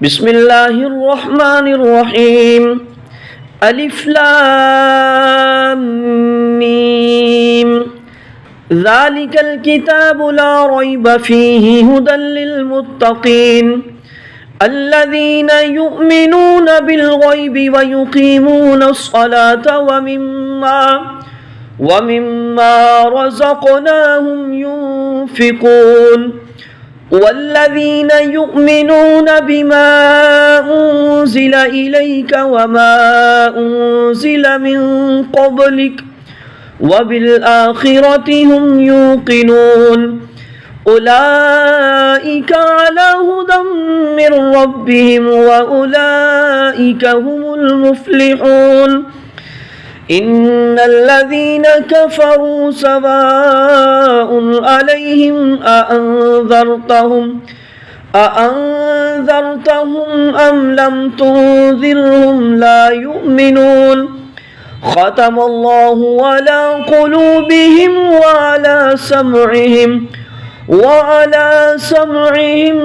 بسم الله الرحمن الرحيم. ألف لام ميم. ذلك الكتاب لا ريب فيه هدى للمتقين الذين يؤمنون بالغيب ويقيمون الصلاة ومما رزقناهم ينفقون والذين يؤمنون بما أنزل إليك وما أنزل من قبلك وبالآخرة هم يوقنون أولئك على هدى من ربهم وأولئك هم المفلحون إن الذين كفروا سواء عليهم أأنذرتهم أم لم تنذرهم لا يؤمنون ختم الله على قلوبهم وعلى سمعهم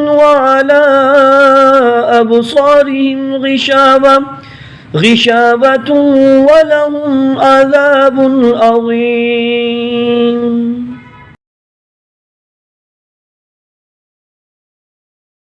وعلى أبصارهم غشاوة ولهم عذاب عظيم.